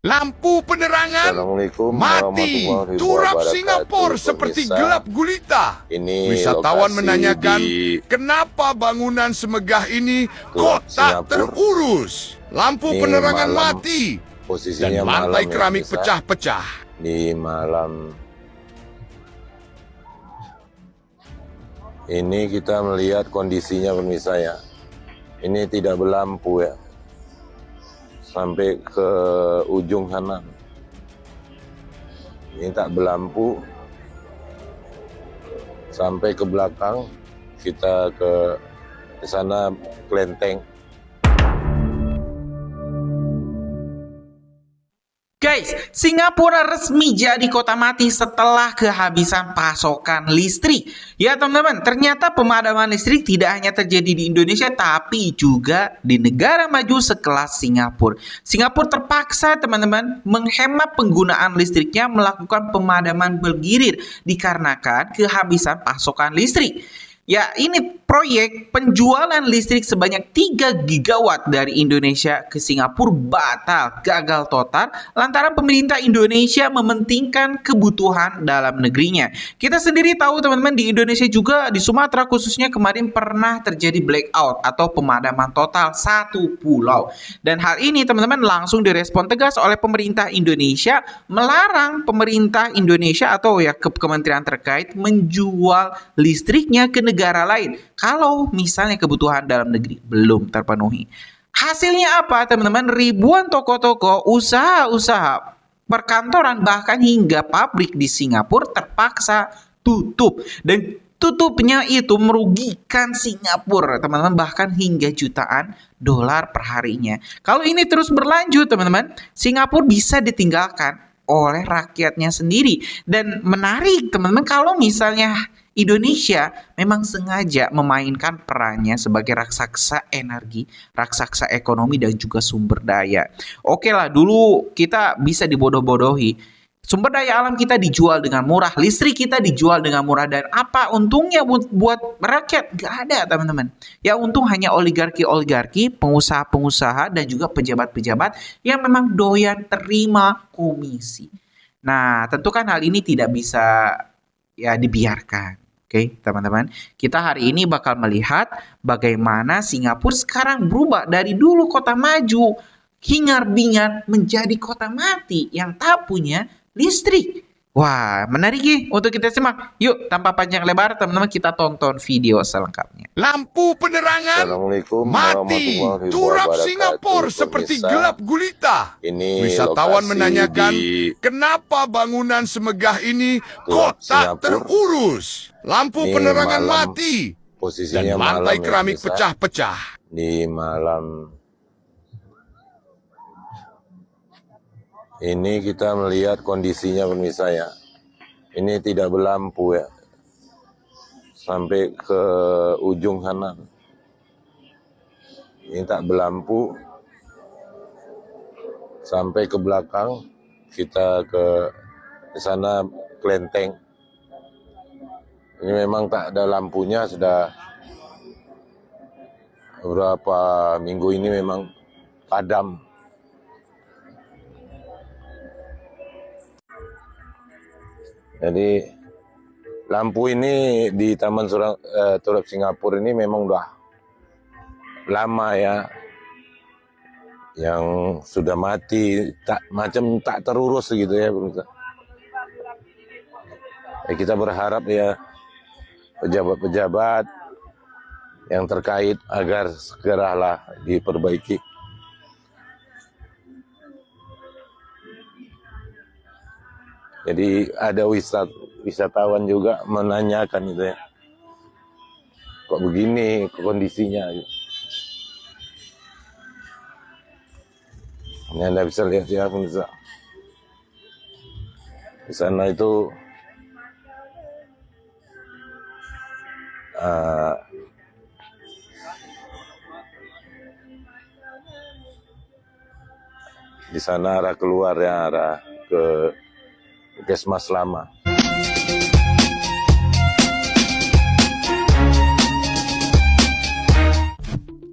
Lampu penerangan Assalamualaikum mati, warahmatullahi turap wabarakatuh. Singapura seperti Pemirsa, gelap gulita. ini Wisatawan lokasi menanyakan, di kenapa bangunan semegah ini Turap kok tak Singapura. terurus? Lampu Ini penerangan malam, mati posisinya dan lantai malam ya, keramik pemirsa. pecah-pecah. Di malam ini kita melihat kondisinya pemirsa ya. Ini tidak berlampu ya, sampai ke ujung sana. Ini tak berlampu sampai ke belakang, kita ke sana kelenteng. Guys, Singapura resmi jadi kota mati setelah kehabisan pasokan listrik. Ya teman-teman, ternyata pemadaman listrik tidak hanya terjadi di Indonesia tapi juga di negara maju sekelas Singapura. Singapura terpaksa teman-teman menghemat penggunaan listriknya melakukan pemadaman bergilir dikarenakan kehabisan pasokan listrik. Ya, ini proyek penjualan listrik sebanyak 3 gigawatt dari Indonesia ke Singapura batal, gagal total lantaran pemerintah Indonesia mementingkan kebutuhan dalam negerinya. Kita sendiri tahu teman-teman, di Indonesia juga, di Sumatera khususnya kemarin pernah terjadi blackout atau pemadaman total satu pulau. Dan hal ini teman-teman langsung direspon tegas oleh pemerintah Indonesia, melarang pemerintah Indonesia atau ya kementerian terkait menjual listriknya ke negara lain kalau misalnya kebutuhan dalam negeri belum terpenuhi. Hasilnya apa teman-teman? Ribuan toko-toko, usaha-usaha, perkantoran bahkan hingga pabrik di Singapura terpaksa tutup, dan tutupnya itu merugikan Singapura teman-teman, bahkan hingga jutaan dolar per harinya. Kalau ini terus berlanjut teman-teman, Singapura bisa ditinggalkan oleh rakyatnya sendiri. Dan menarik teman-teman, kalau misalnya Indonesia memang sengaja memainkan perannya sebagai raksasa energi, raksasa ekonomi dan juga sumber daya. Oke lah, dulu kita bisa dibodoh-bodohi. Sumber daya alam kita dijual dengan murah, listrik kita dijual dengan murah, dan apa untungnya buat rakyat? Gak ada teman-teman. Ya untung hanya oligarki-oligarki, pengusaha-pengusaha dan juga pejabat-pejabat yang memang doyan terima komisi. Nah, tentu kan hal ini tidak bisa ya dibiarkan. Oke, teman-teman, kita hari ini bakal melihat bagaimana Singapura sekarang berubah dari dulu kota maju, hingar-bingar menjadi kota mati yang tak punya listrik. Wah, menarik ya untuk kita simak. Yuk, tanpa panjang lebar, teman-teman, kita tonton video selengkapnya. Lampu penerangan Assalamualaikum mati, warahmatullahi turap wabarakatuh. Singapura seperti Pemirsa, gelap gulita. ini Wisatawan lokasi menanyakan, di kenapa bangunan semegah ini Turap kok tak Singapura. terurus? Lampu Ini penerangan malam, mati dan posisinya lantai malam ya, keramik pemirsa. pecah-pecah. Di malam ini kita melihat kondisinya pemirsa ya. Ini tidak berlampu ya, sampai ke ujung sana. Ini tak berlampu sampai ke belakang, kita ke sana kelenteng. Ini memang tak ada lampunya sudah beberapa minggu ini, memang padam. Jadi lampu ini di Taman Turap Singapura ini memang udah lama ya, yang sudah mati, tak terurus gitu ya pemirsa. Ya, kita berharap ya pejabat-pejabat yang terkait agar segeralah diperbaiki. Jadi ada wisatawan juga menanyakan itu ya, kok begini kondisinya gitu. Ini Anda bisa lihat ya pemirsa, di sana itu di sana arah keluar ya, arah ke Puskesmas lama.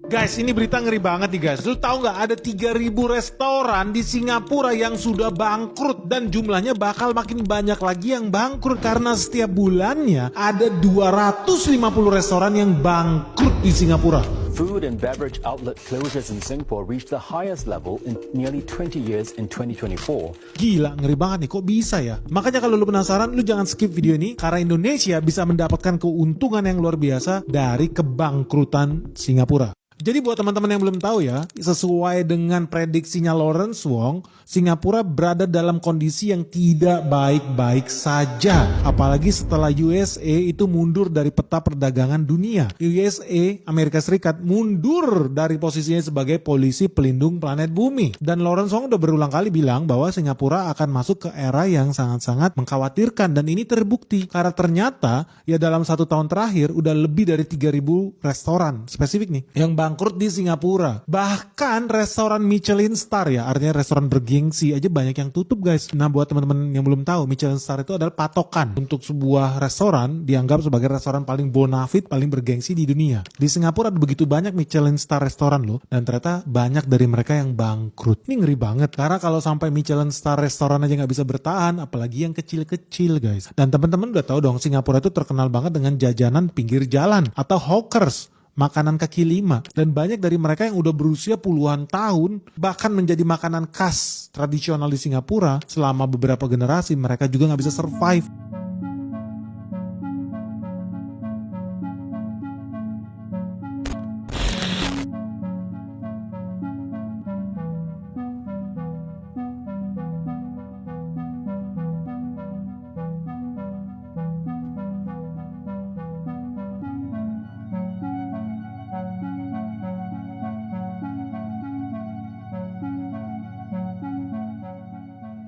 Guys, ini berita ngeri banget nih guys. Lu tahu nggak ada 3.000 restoran di Singapura yang sudah bangkrut dan jumlahnya bakal makin banyak lagi yang bangkrut karena setiap bulannya ada 250 restoran yang bangkrut di Singapura. Food and beverage outlet closures in Singapore reached the highest level in nearly 20 years in 2024. Gila, ngeri banget nih, kok bisa ya? Makanya kalau lu penasaran, lu jangan skip video ini karena Indonesia bisa mendapatkan keuntungan yang luar biasa dari kebangkrutan Singapura. Jadi buat teman-teman yang belum tahu ya, sesuai dengan prediksinya Lawrence Wong, Singapura berada dalam kondisi yang tidak baik-baik saja. Apalagi setelah USA itu mundur dari peta perdagangan dunia. USA, Amerika Serikat, mundur dari posisinya sebagai polisi pelindung planet bumi. Dan Lawrence Wong udah berulang kali bilang bahwa Singapura akan masuk ke era yang sangat-sangat mengkhawatirkan. Dan ini terbukti karena ternyata ya dalam 1 tahun terakhir udah lebih dari 3.000 restoran spesifik nih yang bangkrut di Singapura. Bahkan restoran Michelin Star ya, artinya restoran bergengsi aja banyak yang tutup guys. Nah buat teman-teman yang belum tahu, Michelin Star itu adalah patokan untuk sebuah restoran dianggap sebagai restoran paling bonafit, paling bergengsi di dunia. Di Singapura ada begitu banyak Michelin Star restoran loh, dan ternyata banyak dari mereka yang bangkrut. Ini ngeri banget karena kalau sampai Michelin Star restoran aja nggak bisa bertahan, apalagi yang kecil-kecil guys. Dan teman-teman udah tahu dong, Singapura itu terkenal banget dengan jajanan pinggir jalan atau hawkers, makanan kaki lima, dan banyak dari mereka yang udah berusia puluhan tahun bahkan menjadi makanan khas tradisional di Singapura. Selama beberapa generasi mereka juga nggak bisa survive.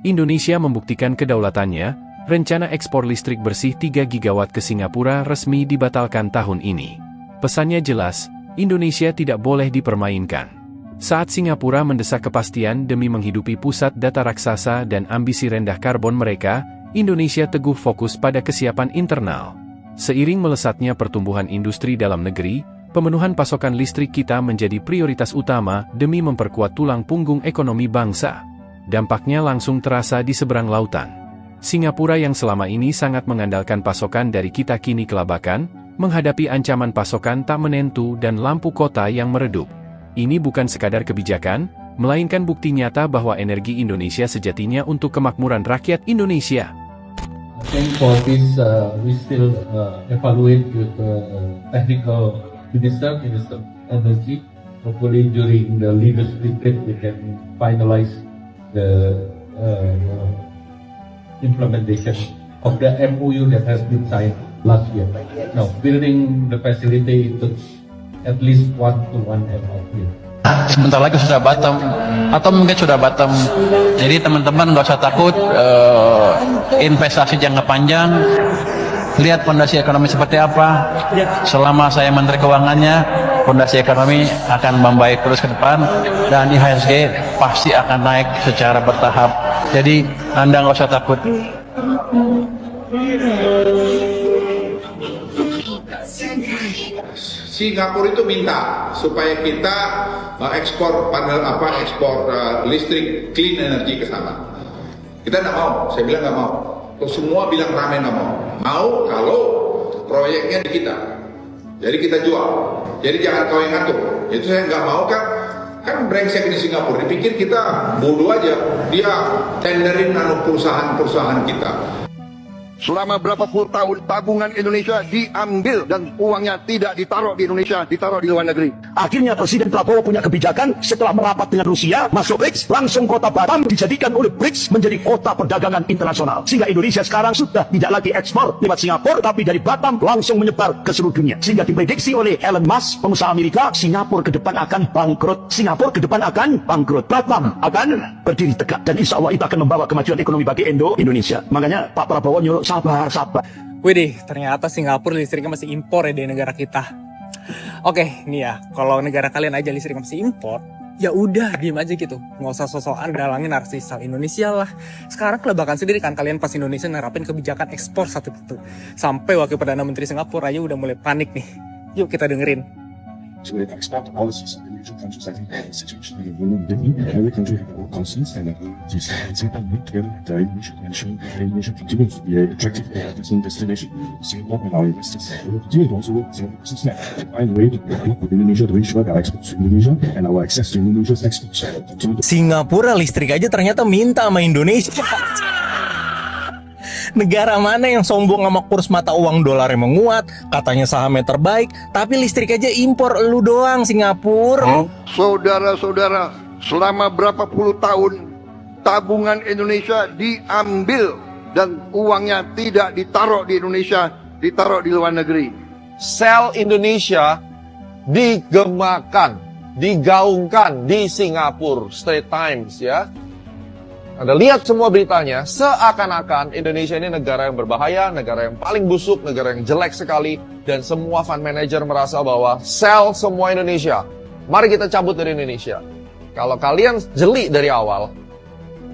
Indonesia membuktikan kedaulatannya, rencana ekspor listrik bersih 3 gigawatt ke Singapura resmi dibatalkan tahun ini. Pesannya jelas, Indonesia tidak boleh dipermainkan. Saat Singapura mendesak kepastian demi menghidupi pusat data raksasa dan ambisi rendah karbon mereka, Indonesia teguh fokus pada kesiapan internal. Seiring melesatnya pertumbuhan industri dalam negeri, pemenuhan pasokan listrik kita menjadi prioritas utama demi memperkuat tulang punggung ekonomi bangsa. Dampaknya langsung terasa di seberang lautan. Singapura yang selama ini sangat mengandalkan pasokan dari kita kini kelabakan, menghadapi ancaman pasokan tak menentu dan lampu kota yang meredup. Ini bukan sekadar kebijakan, melainkan bukti nyata bahwa energi Indonesia sejatinya untuk kemakmuran rakyat Indonesia. I think for this, we still evaluate with technical minister energy. Hopefully during the leaders retreat we can finalize the implementation of the MOU that has been signed last year. Now, building the facility took at least 1 to 1.5 years. Sebentar lagi sudah bottom atau mungkin sudah bottom. Jadi teman-teman nggak usah takut, investasi jangka panjang. Lihat fondasi ekonomi seperti apa. Selama saya Menteri Keuangannya, fondasi ekonomi akan membaik terus ke depan dan IHSG pasti akan naik secara bertahap. Jadi Anda nggak usah takut. Singapura itu minta supaya kita ekspor listrik clean energy ke sana. Kita nggak mau, saya bilang nggak mau. Semua bilang ramai nggak mau. Mau kalau proyeknya di kita. Jadi kita jual. Jadi jangan kau yang ngatur. Itu saya nggak mau kan brengsek di Singapura. Dipikir kita bodoh aja. Dia tenderin perusahaan-perusahaan kita. Selama berapa puluh tahun tabungan Indonesia diambil dan uangnya tidak ditaruh di Indonesia, ditaruh di luar negeri. Akhirnya Presiden Prabowo punya kebijakan setelah merapat dengan Rusia, masuk BRICS, langsung kota Batam dijadikan oleh BRICS menjadi kota perdagangan internasional. Sehingga Indonesia sekarang sudah tidak lagi ekspor lewat Singapura, tapi dari Batam langsung menyebar ke seluruh dunia. Sehingga diprediksi oleh Elon Musk, pengusaha Amerika, Singapura ke depan akan bangkrut. Singapura ke depan akan bangkrut. Batam akan berdiri tegak. Dan insya Allah itu akan membawa kemajuan ekonomi bagi Indonesia. Makanya Pak Prabowo nyuruh sabar. Widih, ternyata Singapura listriknya masih impor ya di negara kita. Oke, nih ya, kalau negara kalian aja listriknya masih impor, ya udah diem aja gitu, nggak usah sosokan dalangin narsis Indonesia lah. Sekarang kelebakan sendiri kan kalian pas Indonesia nerapin kebijakan ekspor satu-satu. Sampai wakil perdana menteri Singapura aja udah mulai panik nih. Yuk kita dengerin. with export policies in the Asian countries, I think the situation is really different. Every country has their own concerns, and this Singapore need together Indonesia continues to be an attractive investment destination. Singapore and our investors will continue to also work with Singapore business to find a way to work with Indonesia to ensure that our exports to Indonesia and our access to Indonesia's exports continue to. Singapura listrik aja ternyata minta sama Indonesia. Negara mana yang sombong sama kurs mata uang dolar yang menguat, katanya sahamnya terbaik, tapi listrik aja impor elu doang Singapura. Saudara-saudara, selama berapa puluh tahun tabungan Indonesia diambil dan uangnya tidak ditaruh di Indonesia, ditaruh di luar negeri. Sel Indonesia digemakan, digaungkan di Singapura, Straits Times ya. Anda lihat semua beritanya, seakan-akan Indonesia ini negara yang berbahaya, negara yang paling busuk, negara yang jelek sekali, dan semua fund manager merasa bahwa sell semua Indonesia. Mari kita cabut dari Indonesia. Kalau kalian jeli dari awal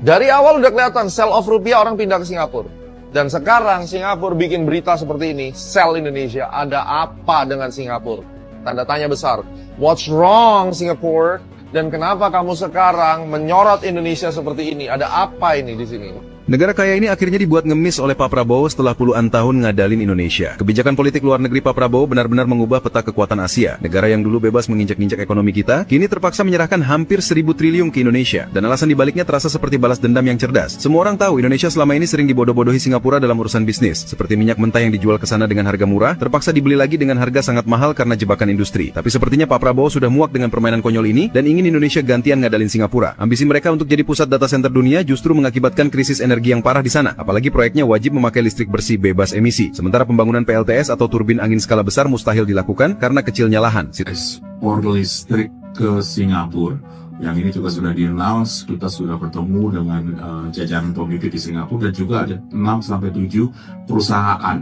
udah kelihatan sell off rupiah, orang pindah ke Singapura. Dan sekarang Singapura bikin berita seperti ini, sell Indonesia, ada apa dengan Singapura? Tanda tanya besar. What's wrong Singapore? Dan kenapa kamu sekarang menyorot Indonesia seperti ini? Ada apa ini di sini? Negara kaya ini akhirnya dibuat ngemis oleh Pak Prabowo setelah puluhan tahun ngadalin Indonesia. Kebijakan politik luar negeri Pak Prabowo benar-benar mengubah peta kekuatan Asia. Negara yang dulu bebas menginjak-injak ekonomi kita, kini terpaksa menyerahkan hampir 1.000 triliun ke Indonesia. Dan alasan dibaliknya terasa seperti balas dendam yang cerdas. Semua orang tahu Indonesia selama ini sering dibodoh-bodohi Singapura dalam urusan bisnis. Seperti minyak mentah yang dijual ke sana dengan harga murah, terpaksa dibeli lagi dengan harga sangat mahal karena jebakan industri. Tapi sepertinya Pak Prabowo sudah muak dengan permainan konyol ini dan ingin Indonesia gantian ngadalin Singapura. Ambisi mereka untuk jadi pusat data center dunia justru mengakibatkan krisis energi yang parah di sana. Apalagi proyeknya wajib memakai listrik bersih bebas emisi. Sementara pembangunan PLTS atau turbin angin skala besar mustahil dilakukan karena kecilnya lahan. Ekspor listrik ke Singapura. Yang ini juga sudah di-announce, kita sudah bertemu dengan jajaran komite di Singapura dan juga ada 6-7 perusahaan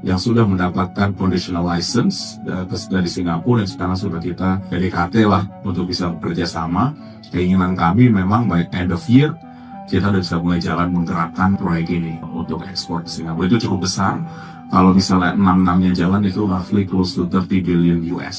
yang sudah mendapatkan conditional license dari Singapura dan sekarang sudah kita PDKT lah untuk bisa bekerja sama. Keinginan kami memang by end of year kita sudah bisa mulai jalan menggerakkan proyek ini untuk ekspor ke Singapura. Itu cukup besar. Kalau misalnya 6-6-nya jalan itu roughly close to 30 billion US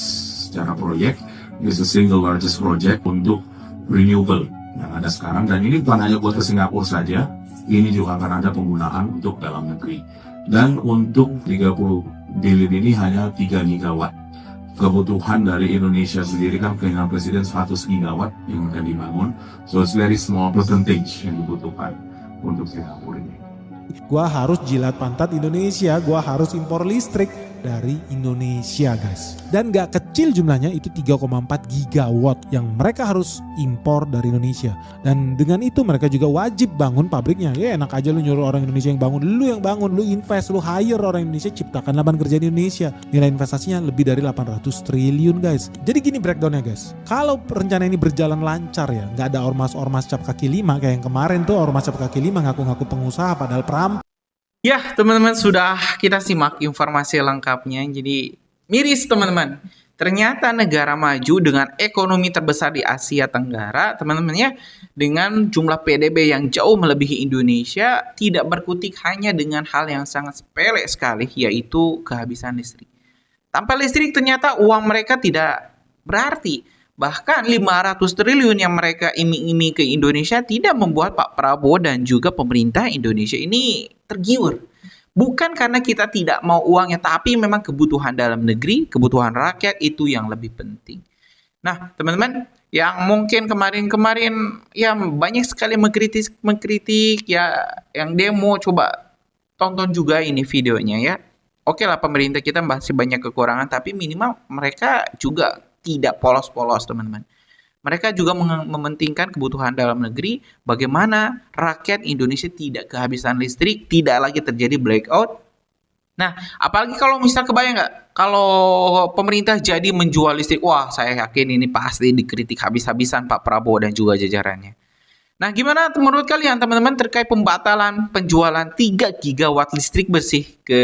secara proyek. It's the single largest project untuk renewable yang ada sekarang. Dan ini bukan hanya buat ke Singapura saja, ini juga akan ada penggunaan untuk dalam negeri. Dan untuk 30 billion ini hanya 3 gigawatt. Kebutuhan dari Indonesia sendiri kan keinginan Presiden 100 gigawatt yang akan dibangun. So it's very small percentage yang dibutuhkan untuk Singapura ini. Gua harus jilat pantat Indonesia, gua harus impor listrik dari Indonesia guys. Dan gak kecil jumlahnya, itu 3,4 gigawatt yang mereka harus impor dari Indonesia. Dan dengan itu mereka juga wajib bangun pabriknya. Ya enak aja lu nyuruh orang Indonesia yang bangun, lu invest, lu hire orang Indonesia, ciptakan lapangan kerja di Indonesia. Nilai investasinya lebih dari 800 triliun guys. Jadi gini breakdownnya guys, kalau rencana ini berjalan lancar ya, gak ada ormas-ormas cap kaki lima kayak yang kemarin tuh, ormas cap kaki lima ngaku-ngaku pengusaha padahal perampok. Ya teman-teman, sudah kita simak informasi lengkapnya. Jadi miris teman-teman, ternyata negara maju dengan ekonomi terbesar di Asia Tenggara teman-teman ya, dengan jumlah PDB yang jauh melebihi Indonesia, tidak berkutik hanya dengan hal yang sangat sepele sekali, yaitu kehabisan listrik. Tanpa listrik ternyata uang mereka tidak berarti. Bahkan 500 triliun yang mereka iming-iming ke Indonesia tidak membuat Pak Prabowo dan juga pemerintah Indonesia ini tergiur. Bukan karena kita tidak mau uangnya, tapi memang kebutuhan dalam negeri, kebutuhan rakyat itu yang lebih penting. Nah, teman-teman, yang mungkin kemarin-kemarin ya banyak sekali mengkritik ya, yang demo, coba tonton juga ini videonya ya. Oke lah, pemerintah kita masih banyak kekurangan, tapi minimal mereka juga tidak polos-polos teman-teman. Mereka juga mementingkan kebutuhan dalam negeri, bagaimana rakyat Indonesia tidak kehabisan listrik, tidak lagi terjadi blackout. Nah, apalagi kalau misal kebayang nggak, kalau pemerintah jadi menjual listrik, wah saya yakin ini pasti dikritik habis-habisan Pak Prabowo dan juga jajarannya. Nah, gimana menurut kalian teman-teman terkait pembatalan penjualan 3 gigawatt listrik bersih ke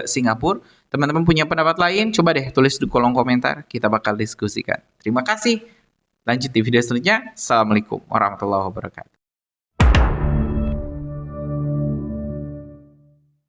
Singapura? Teman-teman punya pendapat lain? Coba deh tulis di kolom komentar, kita bakal diskusikan. Terima kasih. Lanjut di video selanjutnya. Assalamualaikum warahmatullahi wabarakatuh.